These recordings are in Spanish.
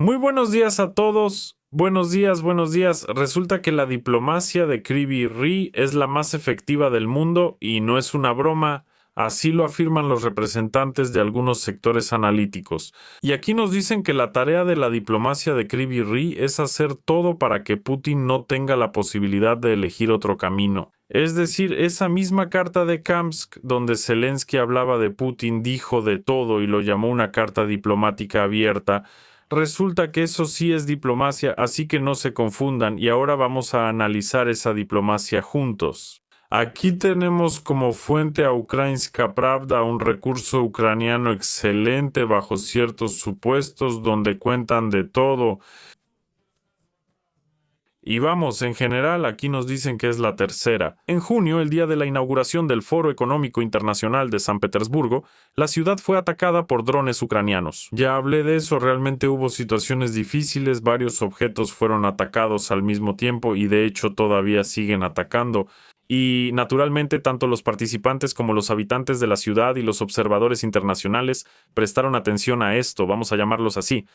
Muy buenos días a todos. Buenos días, buenos días. Resulta que la diplomacia de Kryvyi Rih es la más efectiva del mundo y no es una broma. Así lo afirman los representantes de algunos sectores analíticos. Y aquí nos dicen que la tarea de la diplomacia de Kryvyi Rih es hacer todo para que Putin no tenga la posibilidad de elegir otro camino. Es decir, esa misma carta de Kamsk donde Zelensky hablaba de Putin dijo de todo y lo llamó una carta diplomática abierta. Resulta que eso sí es diplomacia, así que no se confundan y ahora vamos a analizar esa diplomacia juntos. Aquí tenemos como fuente a Ukrainska Pravda, un recurso ucraniano excelente bajo ciertos supuestos donde cuentan de todo. Y vamos, en general, aquí nos dicen que es la tercera. En junio, el día de la inauguración del Foro Económico Internacional de San Petersburgo, la ciudad fue atacada por drones ucranianos. Ya hablé de eso, realmente hubo situaciones difíciles, varios objetos fueron atacados al mismo tiempo y de hecho todavía siguen atacando. Y naturalmente tanto los participantes como los habitantes de la ciudad y los observadores internacionales prestaron atención a esto, vamos a llamarlos así.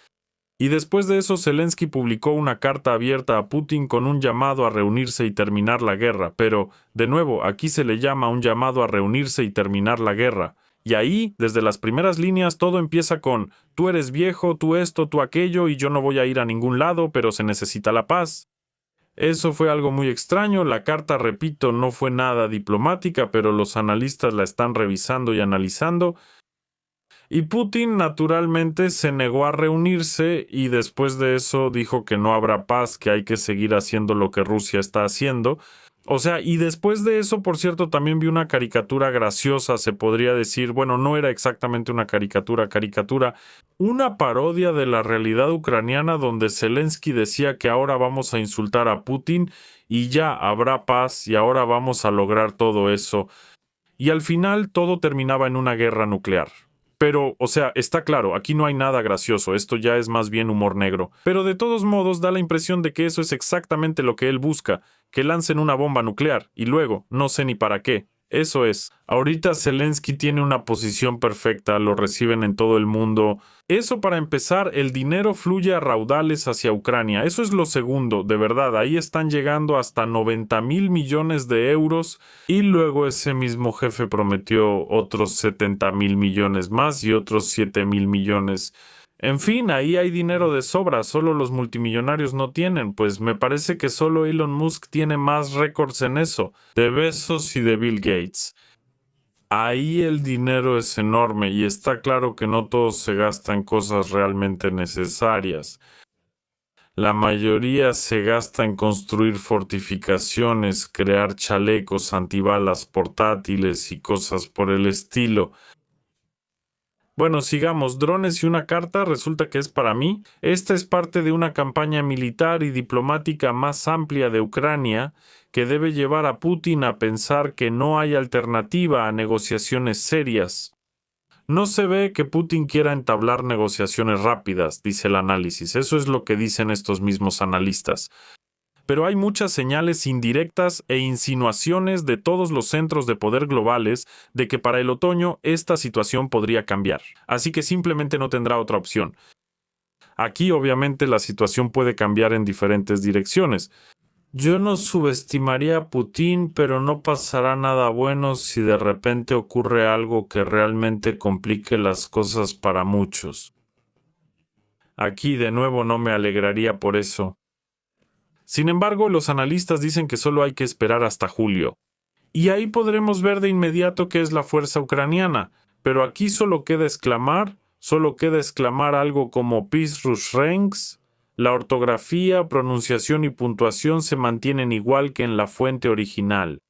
Y después de eso, Zelensky publicó una carta abierta a Putin con un llamado a reunirse y terminar la guerra. Pero, de nuevo, aquí se le llama un llamado a reunirse y terminar la guerra. Y ahí, desde las primeras líneas, todo empieza con tú eres viejo, tú esto, tú aquello, y yo no voy a ir a ningún lado, pero se necesita la paz. Eso fue algo muy extraño. La carta, repito, no fue nada diplomática, pero los analistas la están revisando y analizando. Y Putin naturalmente se negó a reunirse y después de eso dijo que no habrá paz, que hay que seguir haciendo lo que Rusia está haciendo. O sea, y después de eso, por cierto, también vi una caricatura graciosa, se podría decir, bueno, no era exactamente una caricatura, una parodia de la realidad ucraniana donde Zelensky decía que ahora vamos a insultar a Putin y ya habrá paz y ahora vamos a lograr todo eso. Y al final todo terminaba en una guerra nuclear. Pero, o sea, está claro, aquí no hay nada gracioso, esto ya es más bien humor negro. Pero de todos modos da la impresión de que eso es exactamente lo que él busca, que lancen una bomba nuclear, y luego, no sé ni para qué. Eso es, ahorita Zelensky tiene una posición perfecta, lo reciben en todo el mundo. Eso para empezar, el dinero fluye a raudales hacia Ucrania. Eso es lo segundo, de verdad, ahí están llegando hasta 90,000 millones de euros y luego ese mismo jefe prometió otros 70,000 millones más y otros 7,000 millones. En fin, ahí hay dinero de sobra, solo los multimillonarios no tienen, pues me parece que solo Elon Musk tiene más récords en eso, de Bezos y de Bill Gates. Ahí el dinero es enorme y está claro que no todo se gasta en cosas realmente necesarias. La mayoría se gasta en construir fortificaciones, crear chalecos antibalas portátiles y cosas por el estilo. Bueno, sigamos. Drones y una carta resulta que es para mí. Esta es parte de una campaña militar y diplomática más amplia de Ucrania que debe llevar a Putin a pensar que no hay alternativa a negociaciones serias. No se ve que Putin quiera entablar negociaciones rápidas, dice el análisis. Eso es lo que dicen estos mismos analistas. Pero hay muchas señales indirectas e insinuaciones de todos los centros de poder globales de que para el otoño esta situación podría cambiar. Así que simplemente no tendrá otra opción. Aquí obviamente la situación puede cambiar en diferentes direcciones. Yo no subestimaría a Putin, pero no pasará nada bueno si de repente ocurre algo que realmente complique las cosas para muchos. Aquí de nuevo no me alegraría por eso. Sin embargo, los analistas dicen que solo hay que esperar hasta julio. Y ahí podremos ver de inmediato qué es la fuerza ucraniana. Pero aquí solo queda exclamar algo como Peace Rush Ranks. La ortografía, pronunciación y puntuación se mantienen igual que en la fuente original.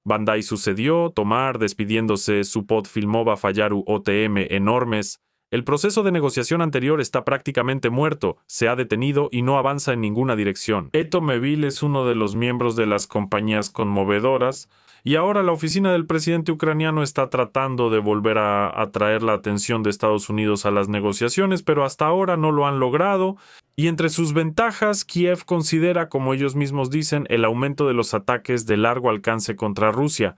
Bandai sucedió, Tomar despidiéndose, Support Filmova Fallaru OTM enormes. El proceso de negociación anterior está prácticamente muerto, se ha detenido y no avanza en ninguna dirección. Etomevil es uno de los miembros de las compañías conmovedoras, y ahora la oficina del presidente ucraniano está tratando de volver a atraer la atención de Estados Unidos a las negociaciones, pero hasta ahora no lo han logrado. Y entre sus ventajas, Kiev considera, como ellos mismos dicen, el aumento de los ataques de largo alcance contra Rusia.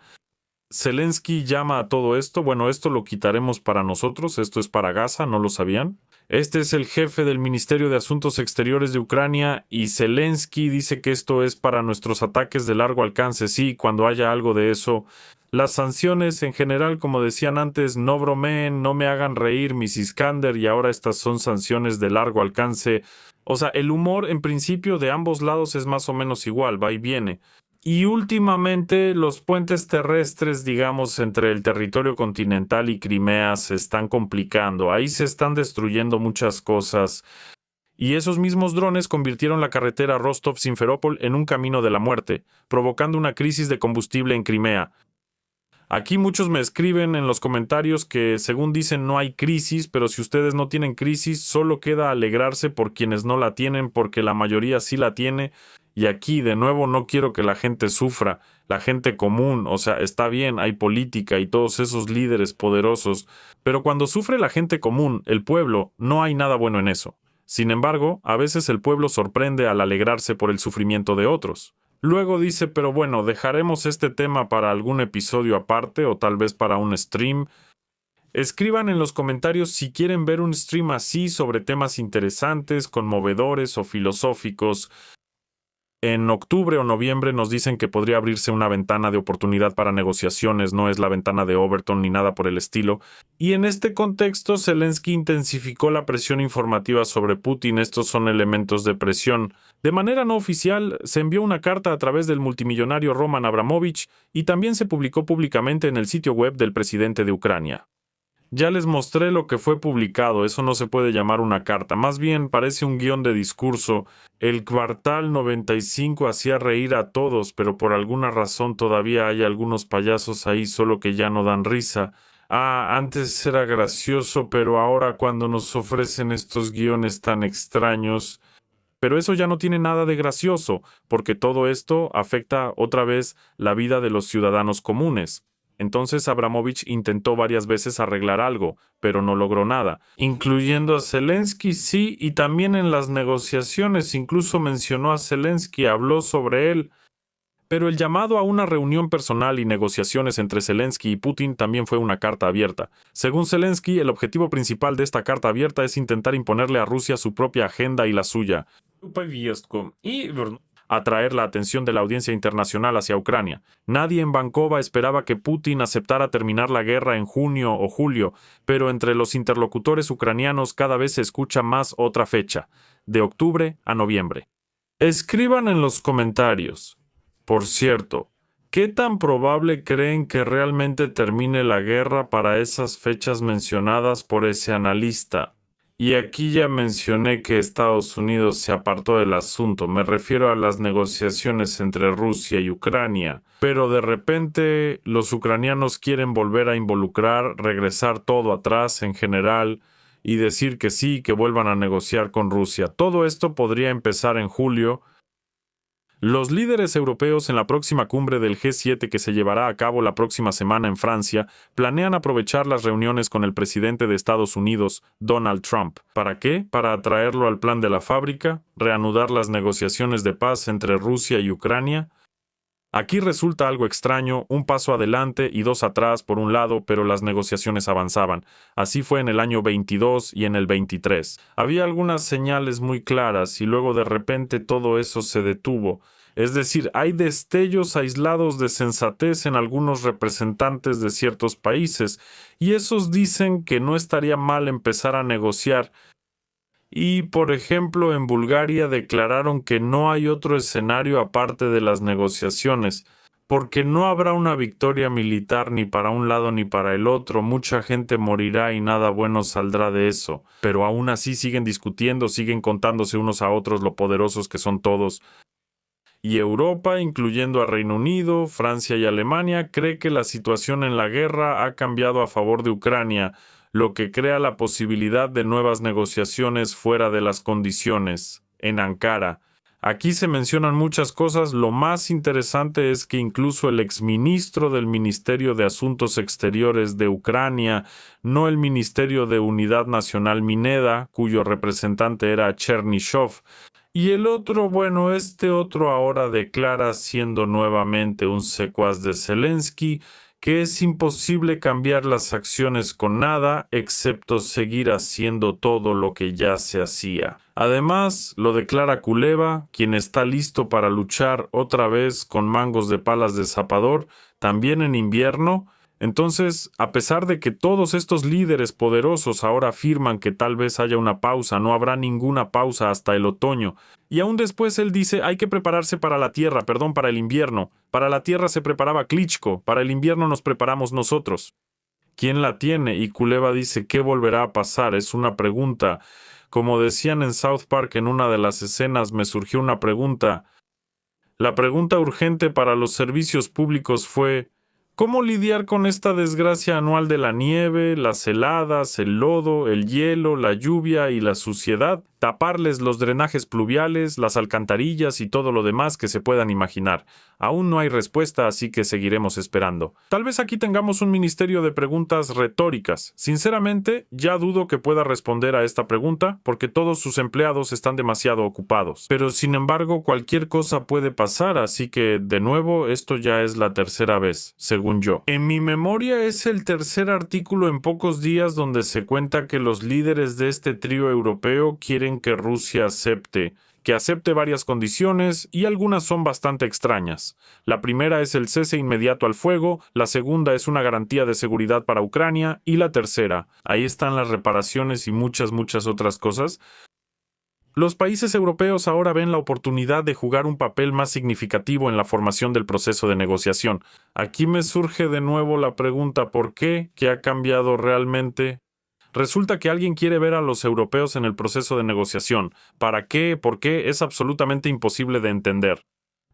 Zelensky llama a todo esto, bueno, esto lo quitaremos para nosotros, esto es para Gaza, ¿no lo sabían? Este es el jefe del Ministerio de Asuntos Exteriores de Ucrania y Zelensky dice que esto es para nuestros ataques de largo alcance. Sí, cuando haya algo de eso. Las sanciones en general, como decían antes, no bromeen, no me hagan reír, Miss Iskander, y ahora estas son sanciones de largo alcance. O sea, el humor en principio de ambos lados es más o menos igual, va y viene. Y últimamente los puentes terrestres, digamos, entre el territorio continental y Crimea se están complicando. Ahí se están destruyendo muchas cosas. Y esos mismos drones convirtieron la carretera Rostov-Simferópol en un camino de la muerte, provocando una crisis de combustible en Crimea. Aquí muchos me escriben en los comentarios que, según dicen, no hay crisis, pero si ustedes no tienen crisis, solo queda alegrarse por quienes no la tienen, porque la mayoría sí la tiene. Y aquí, de nuevo, no quiero que la gente sufra, la gente común, o sea, está bien, hay política y todos esos líderes poderosos, pero cuando sufre la gente común, el pueblo, no hay nada bueno en eso. Sin embargo, a veces el pueblo sorprende al alegrarse por el sufrimiento de otros. Luego dice, pero bueno, dejaremos este tema para algún episodio aparte o tal vez para un stream. Escriban en los comentarios si quieren ver un stream así sobre temas interesantes, conmovedores o filosóficos. En octubre o noviembre nos dicen que podría abrirse una ventana de oportunidad para negociaciones, no es la ventana de Overton ni nada por el estilo. Y en este contexto, Zelensky intensificó la presión informativa sobre Putin. Estos son elementos de presión. De manera no oficial, se envió una carta a través del multimillonario Roman Abramovich y también se publicó públicamente en el sitio web del presidente de Ucrania. Ya les mostré lo que fue publicado, eso no se puede llamar una carta, más bien parece un guión de discurso. El Kvartal 95 hacía reír a todos, pero por alguna razón todavía hay algunos payasos ahí, solo que ya no dan risa. Antes era gracioso, pero ahora cuando nos ofrecen estos guiones tan extraños... Pero eso ya no tiene nada de gracioso, porque todo esto afecta otra vez la vida de los ciudadanos comunes. Entonces Abramovich intentó varias veces arreglar algo, pero no logró nada, incluyendo a Zelensky, sí, y también en las negociaciones, incluso mencionó a Zelensky, habló sobre él. Pero el llamado a una reunión personal y negociaciones entre Zelensky y Putin también fue una carta abierta. Según Zelensky, el objetivo principal de esta carta abierta es intentar imponerle a Rusia su propia agenda y la suya. Atraer la atención de la audiencia internacional hacia Ucrania. Nadie en Vancouver esperaba que Putin aceptara terminar la guerra en junio o julio, pero entre los interlocutores ucranianos cada vez se escucha más otra fecha, de octubre a noviembre. Escriban en los comentarios. Por cierto, ¿qué tan probable creen que realmente termine la guerra para esas fechas mencionadas por ese analista? Y aquí ya mencioné que Estados Unidos se apartó del asunto, me refiero a las negociaciones entre Rusia y Ucrania, pero de repente los ucranianos quieren volver a involucrar, regresar todo atrás en general y decir que sí, que vuelvan a negociar con Rusia. Todo esto podría empezar en julio. Los líderes europeos en la próxima cumbre del G7 que se llevará a cabo la próxima semana en Francia planean aprovechar las reuniones con el presidente de Estados Unidos, Donald Trump. ¿Para qué? Para atraerlo al plan de la fábrica, reanudar las negociaciones de paz entre Rusia y Ucrania. Aquí resulta algo extraño, un paso adelante y dos atrás por un lado, pero las negociaciones avanzaban. Así fue en el año 22 y en el 23. Había algunas señales muy claras y luego de repente todo eso se detuvo. Es decir, hay destellos aislados de sensatez en algunos representantes de ciertos países, y esos dicen que no estaría mal empezar a negociar. Y, por ejemplo, en Bulgaria declararon que no hay otro escenario aparte de las negociaciones, porque no habrá una victoria militar ni para un lado ni para el otro, mucha gente morirá y nada bueno saldrá de eso, pero aún así siguen discutiendo, siguen contándose unos a otros lo poderosos que son todos. Y Europa, incluyendo a Reino Unido, Francia y Alemania, cree que la situación en la guerra ha cambiado a favor de Ucrania, lo que crea la posibilidad de nuevas negociaciones fuera de las condiciones, en Ankara. Aquí se mencionan muchas cosas, lo más interesante es que incluso el exministro del Ministerio de Asuntos Exteriores de Ucrania, no el Ministerio de Unidad Nacional Mineda, cuyo representante era Chernyshov, y el otro, bueno, este otro ahora declara siendo nuevamente un secuaz de Zelensky, que es imposible cambiar las acciones con nada, excepto seguir haciendo todo lo que ya se hacía. Además, lo declara Kuleva, quien está listo para luchar otra vez con mangos de palas de zapador, también en invierno. Entonces, a pesar de que todos estos líderes poderosos ahora afirman que tal vez haya una pausa, no habrá ninguna pausa hasta el otoño. Y aún después él dice, hay que prepararse para para el invierno. Para la tierra se preparaba Klitschko, para el invierno nos preparamos nosotros. ¿Quién la tiene? Y Kuleva dice, ¿qué volverá a pasar? Es una pregunta. Como decían en South Park en una de las escenas, me surgió una pregunta. La pregunta urgente para los servicios públicos fue, ¿cómo lidiar con esta desgracia anual de la nieve, las heladas, el lodo, el hielo, la lluvia y la suciedad? Taparles los drenajes pluviales, las alcantarillas y todo lo demás que se puedan imaginar. Aún no hay respuesta, así que seguiremos esperando. Tal vez aquí tengamos un ministerio de preguntas retóricas. Sinceramente, ya dudo que pueda responder a esta pregunta, porque todos sus empleados están demasiado ocupados. Pero sin embargo, cualquier cosa puede pasar, así que, de nuevo, esto ya es la tercera vez, según yo. En mi memoria es el tercer artículo en pocos días donde se cuenta que los líderes de este trío europeo quieren que Rusia acepte varias condiciones y algunas son bastante extrañas. La primera es el cese inmediato al fuego, la segunda es una garantía de seguridad para Ucrania y la tercera, ahí están las reparaciones y muchas otras cosas. Los países europeos ahora ven la oportunidad de jugar un papel más significativo en la formación del proceso de negociación. Aquí me surge de nuevo la pregunta ¿por qué? ¿Qué ha cambiado realmente? Resulta que alguien quiere ver a los europeos en el proceso de negociación. ¿Para qué? ¿Por qué? Es absolutamente imposible de entender.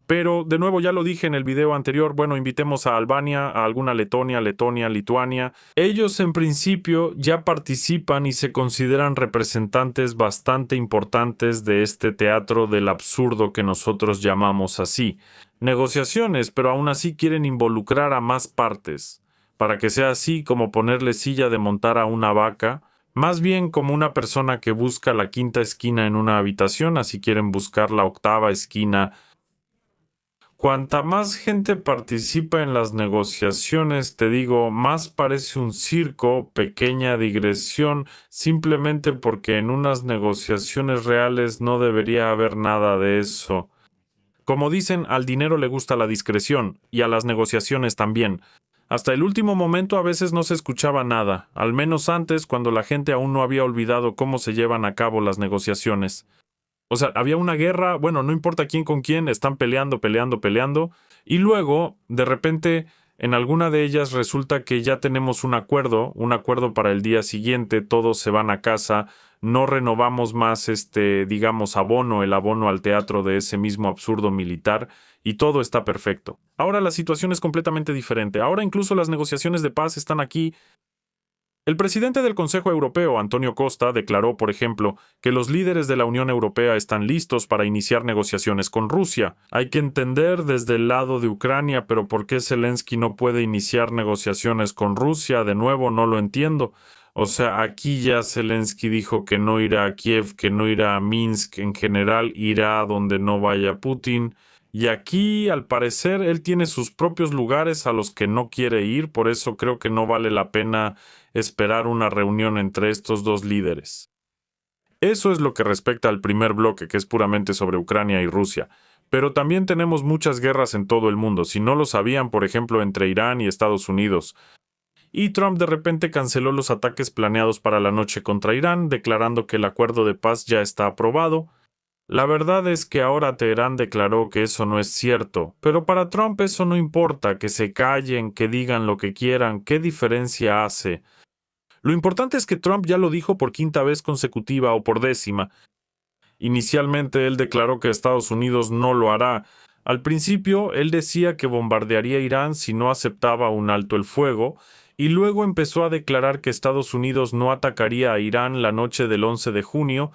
Pero, de nuevo, ya lo dije en el video anterior, invitemos a Albania, a alguna Letonia, Lituania. Ellos, en principio, ya participan y se consideran representantes bastante importantes de este teatro del absurdo que nosotros llamamos así. Negociaciones, pero aún así quieren involucrar a más partes. Para que sea así como ponerle silla de montar a una vaca, más bien como una persona que busca la quinta esquina en una habitación, así quieren buscar la octava esquina. Cuanta más gente participa en las negociaciones, te digo, más parece un circo, pequeña digresión, simplemente porque en unas negociaciones reales no debería haber nada de eso. Como dicen, al dinero le gusta la discreción, y a las negociaciones también. Hasta el último momento a veces no se escuchaba nada, al menos antes cuando la gente aún no había olvidado cómo se llevan a cabo las negociaciones. O sea, había una guerra, no importa quién con quién, están peleando, y luego, de repente, en alguna de ellas resulta que ya tenemos un acuerdo para el día siguiente, todos se van a casa, no renovamos más el abono al teatro de ese mismo absurdo militar, y todo está perfecto. Ahora la situación es completamente diferente, ahora incluso las negociaciones de paz están aquí. El presidente del Consejo Europeo, Antonio Costa, declaró, por ejemplo, que los líderes de la Unión Europea están listos para iniciar negociaciones con Rusia. Hay que entender desde el lado de Ucrania, pero ¿por qué Zelensky no puede iniciar negociaciones con Rusia? De nuevo, no lo entiendo. O sea, aquí ya Zelensky dijo que no irá a Kiev, que no irá a Minsk, en general irá a donde no vaya Putin. Y aquí, al parecer, él tiene sus propios lugares a los que no quiere ir, por eso creo que no vale la pena esperar una reunión entre estos dos líderes. Eso es lo que respecta al primer bloque, que es puramente sobre Ucrania y Rusia. Pero también tenemos muchas guerras en todo el mundo, si no lo sabían, por ejemplo, entre Irán y Estados Unidos. Y Trump de repente canceló los ataques planeados para la noche contra Irán, declarando que el acuerdo de paz ya está aprobado. La verdad es que ahora Teherán declaró que eso no es cierto, pero para Trump eso no importa, que se callen, que digan lo que quieran, ¿qué diferencia hace? Lo importante es que Trump ya lo dijo por quinta vez consecutiva o por décima. Inicialmente él declaró que Estados Unidos no lo hará. Al principio él decía que bombardearía Irán si no aceptaba un alto el fuego, y luego empezó a declarar que Estados Unidos no atacaría a Irán la noche del 11 de junio,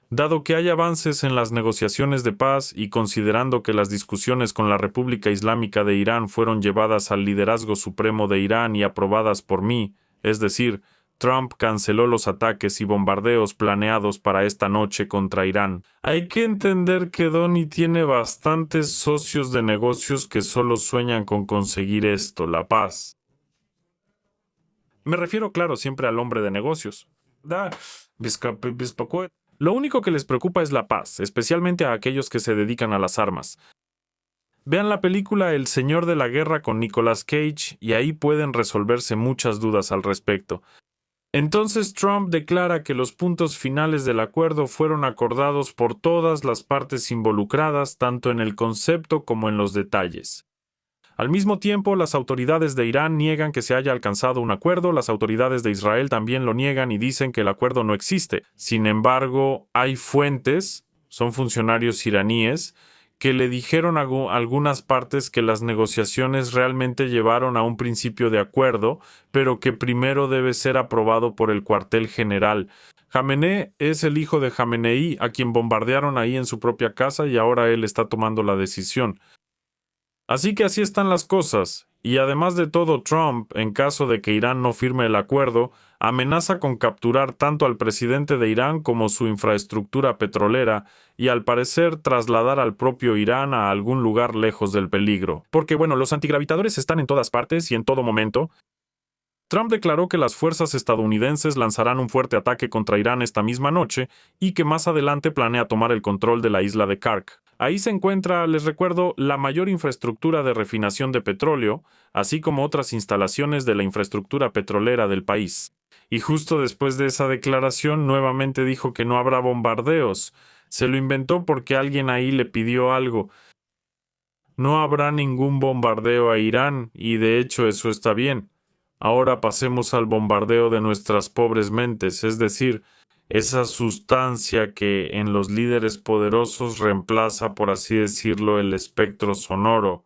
dado que hay avances en las negociaciones de paz y considerando que las discusiones con la República Islámica de Irán fueron llevadas al liderazgo supremo de Irán y aprobadas por mí, es decir, Trump canceló los ataques y bombardeos planeados para esta noche contra Irán. Hay que entender que Donnie tiene bastantes socios de negocios que solo sueñan con conseguir esto, la paz. Me refiero, claro, siempre al hombre de negocios. Lo único que les preocupa es la paz, especialmente a aquellos que se dedican a las armas. Vean la película El Señor de la Guerra con Nicolas Cage y ahí pueden resolverse muchas dudas al respecto. Entonces Trump declara que los puntos finales del acuerdo fueron acordados por todas las partes involucradas, tanto en el concepto como en los detalles. Al mismo tiempo, las autoridades de Irán niegan que se haya alcanzado un acuerdo, las autoridades de Israel también lo niegan y dicen que el acuerdo no existe. Sin embargo, hay fuentes, son funcionarios iraníes, que le dijeron a algunas partes que las negociaciones realmente llevaron a un principio de acuerdo, pero que primero debe ser aprobado por el cuartel general. Jamenei es el hijo de Jamenei, a quien bombardearon ahí en su propia casa y ahora él está tomando la decisión. Así que así están las cosas, y además de todo, Trump, en caso de que Irán no firme el acuerdo, amenaza con capturar tanto al presidente de Irán como su infraestructura petrolera y al parecer trasladar al propio Irán a algún lugar lejos del peligro. Porque los antigravitadores están en todas partes y en todo momento. Trump declaró que las fuerzas estadounidenses lanzarán un fuerte ataque contra Irán esta misma noche y que más adelante planea tomar el control de la isla de Kark. Ahí se encuentra, les recuerdo, la mayor infraestructura de refinación de petróleo, así como otras instalaciones de la infraestructura petrolera del país. Y justo después de esa declaración, nuevamente dijo que no habrá bombardeos. Se lo inventó porque alguien ahí le pidió algo. No habrá ningún bombardeo a Irán, y de hecho eso está bien. Ahora pasemos al bombardeo de nuestras pobres mentes, es decir, esa sustancia que en los líderes poderosos reemplaza, por así decirlo, el espectro sonoro.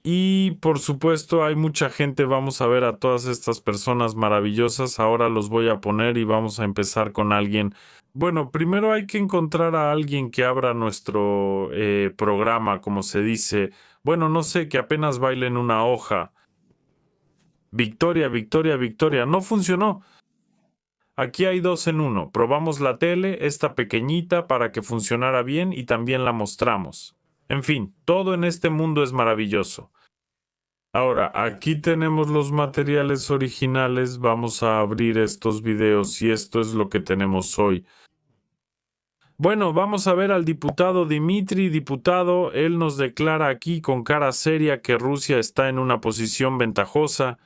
Y, por supuesto, hay mucha gente, vamos a ver a todas estas personas maravillosas, ahora los voy a poner y vamos a empezar con alguien. Primero hay que encontrar a alguien que abra nuestro programa, como se dice. No sé, que apenas baile en una hoja. Victoria, Victoria, Victoria, no funcionó. Aquí hay 2 en 1. Probamos la tele, esta pequeñita, para que funcionara bien y también la mostramos. En fin, todo en este mundo es maravilloso. Ahora, aquí tenemos los materiales originales, vamos a abrir estos videos y esto es lo que tenemos hoy. Vamos a ver al diputado Dmitry. Diputado, él nos declara aquí con cara seria que Rusia está en una posición ventajosa.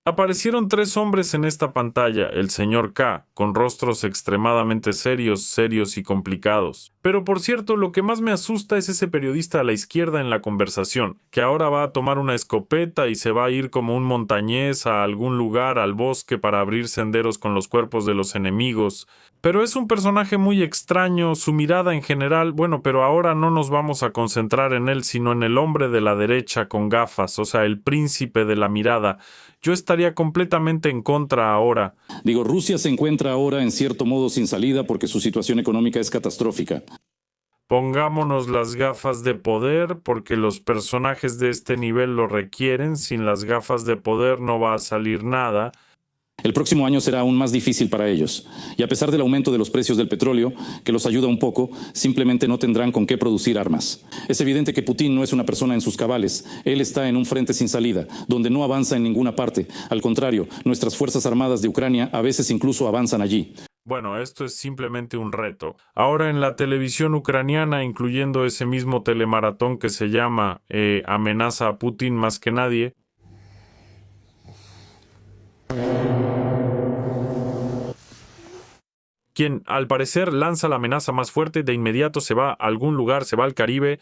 Aparecieron 3 hombres en esta pantalla, el señor K, con rostros extremadamente serios y complicados. Pero por cierto, lo que más me asusta es ese periodista a la izquierda en la conversación, que ahora va a tomar una escopeta y se va a ir como un montañés a algún lugar, al bosque, para abrir senderos con los cuerpos de los enemigos. Pero es un personaje muy extraño, su mirada en general, pero ahora no nos vamos a concentrar en él, sino en el hombre de la derecha con gafas, o sea, el príncipe de la mirada. Yo estaría completamente en contra ahora. Rusia se encuentra ahora en cierto modo sin salida porque su situación económica es catastrófica. Pongámonos las gafas de poder porque los personajes de este nivel lo requieren. Sin las gafas de poder no va a salir nada. El próximo año será aún más difícil para ellos. Y a pesar del aumento de los precios del petróleo, que los ayuda un poco, simplemente no tendrán con qué producir armas. Es evidente que Putin no es una persona en sus cabales. Él está en un frente sin salida, donde no avanza en ninguna parte. Al contrario, nuestras Fuerzas Armadas de Ucrania a veces incluso avanzan allí. Esto es simplemente un reto. Ahora en la televisión ucraniana, incluyendo ese mismo telemaratón que se llama Amenaza a Putin más que nadie, quien al parecer lanza la amenaza más fuerte, de inmediato se va a algún lugar, se va al Caribe.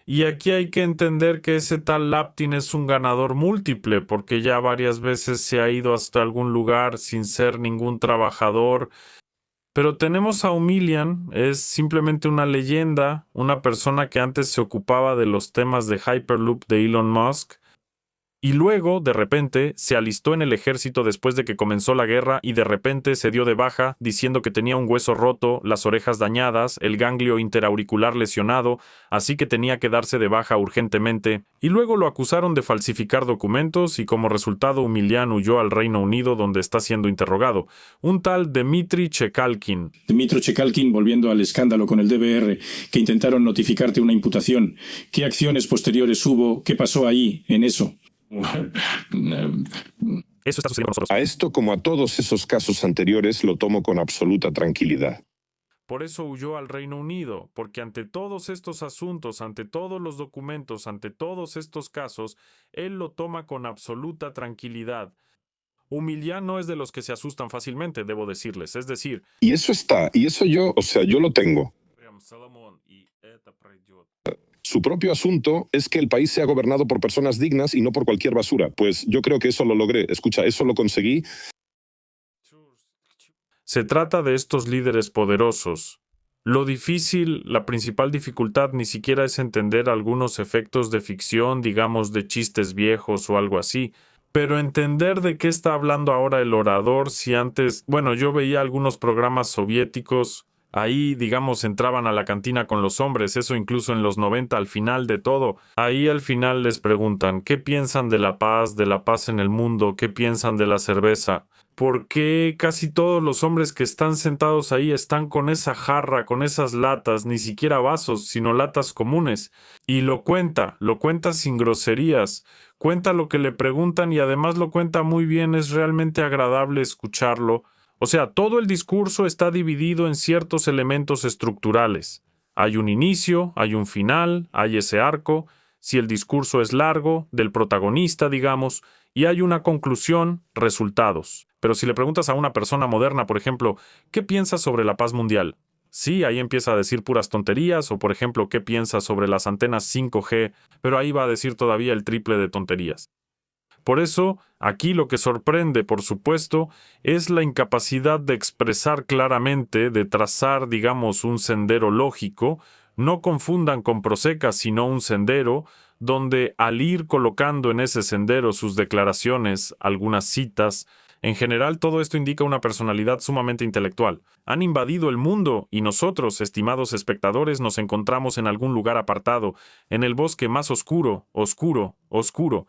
Y aquí hay que entender que ese tal Laptin es un ganador múltiple, porque ya varias veces se ha ido hasta algún lugar sin ser ningún trabajador. Pero tenemos a Umilian, es simplemente una leyenda, una persona que antes se ocupaba de los temas de Hyperloop de Elon Musk. Y luego, de repente, se alistó en el ejército después de que comenzó la guerra y de repente se dio de baja diciendo que tenía un hueso roto, las orejas dañadas, el ganglio interauricular lesionado, así que tenía que darse de baja urgentemente. Y luego lo acusaron de falsificar documentos y como resultado Umilian huyó al Reino Unido donde está siendo interrogado. Un tal Dmitry Chekalkin. Dmitry Chekalkin, volviendo al escándalo con el DBR, que intentaron notificarte una imputación. ¿Qué acciones posteriores hubo? ¿Qué pasó ahí, en eso? Eso está sucediendo con nosotros. A esto, como a todos esos casos anteriores, lo tomo con absoluta tranquilidad. Por eso huyó al Reino Unido, porque ante todos estos asuntos, ante todos los documentos, ante todos estos casos, él lo toma con absoluta tranquilidad. Humilian no es de los que se asustan fácilmente, debo decirles. Es decir, Y eso está, y eso yo lo tengo. Su propio asunto es que el país sea gobernado por personas dignas y no por cualquier basura. Pues yo creo que eso lo logré. Escucha, eso lo conseguí. se trata de estos líderes poderosos. Lo difícil, la principal dificultad ni siquiera es entender algunos efectos de ficción, digamos de chistes viejos o algo así, pero entender de qué está hablando ahora el orador si antes, bueno, yo veía algunos programas soviéticos, ahí, digamos, entraban a la cantina con los hombres, eso incluso en los 90 al final de todo. Ahí al final les preguntan, ¿qué piensan de la paz en el mundo? ¿Qué piensan de la cerveza? ¿Por qué casi todos los hombres que están sentados ahí están con esa jarra, con esas latas, ni siquiera vasos, sino latas comunes? Y lo cuenta sin groserías, cuenta lo que le preguntan y además lo cuenta muy bien, es realmente agradable escucharlo. O sea, todo el discurso está dividido en ciertos elementos estructurales. Hay un inicio, hay un final, hay ese arco, si el discurso es largo, del protagonista, digamos, y hay una conclusión, resultados. Pero si le preguntas a una persona moderna, por ejemplo, ¿qué piensas sobre la paz mundial? Sí, ahí empieza a decir puras tonterías, o por ejemplo, ¿qué piensas sobre las antenas 5G? Pero ahí va a decir todavía el triple de tonterías. Por eso, aquí lo que sorprende, por supuesto, es la incapacidad de expresar claramente, de trazar, digamos, un sendero lógico. No confundan con Proseca, sino un sendero, donde al ir colocando en ese sendero sus declaraciones, algunas citas, en general todo esto indica una personalidad sumamente intelectual. Han invadido el mundo y nosotros, estimados espectadores, nos encontramos en algún lugar apartado, en el bosque más oscuro, oscuro, oscuro.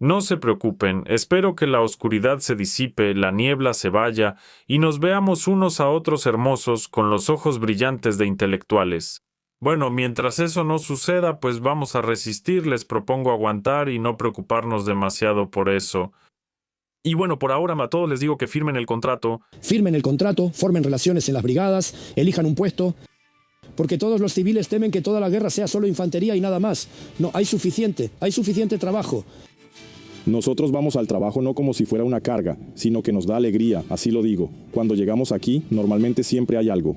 No se preocupen, espero que la oscuridad se disipe, la niebla se vaya y nos veamos unos a otros hermosos con los ojos brillantes de intelectuales. Bueno, mientras eso no suceda, pues vamos a resistir, les propongo aguantar y no preocuparnos demasiado por eso. Y bueno, por ahora a todos les digo que firmen el contrato. Firmen el contrato, formen relaciones en las brigadas, elijan un puesto, porque todos los civiles temen que toda la guerra sea solo infantería y nada más. No, hay suficiente trabajo. Nosotros vamos al trabajo no como si fuera una carga, sino que nos da alegría, así lo digo. Cuando llegamos aquí, normalmente siempre hay algo.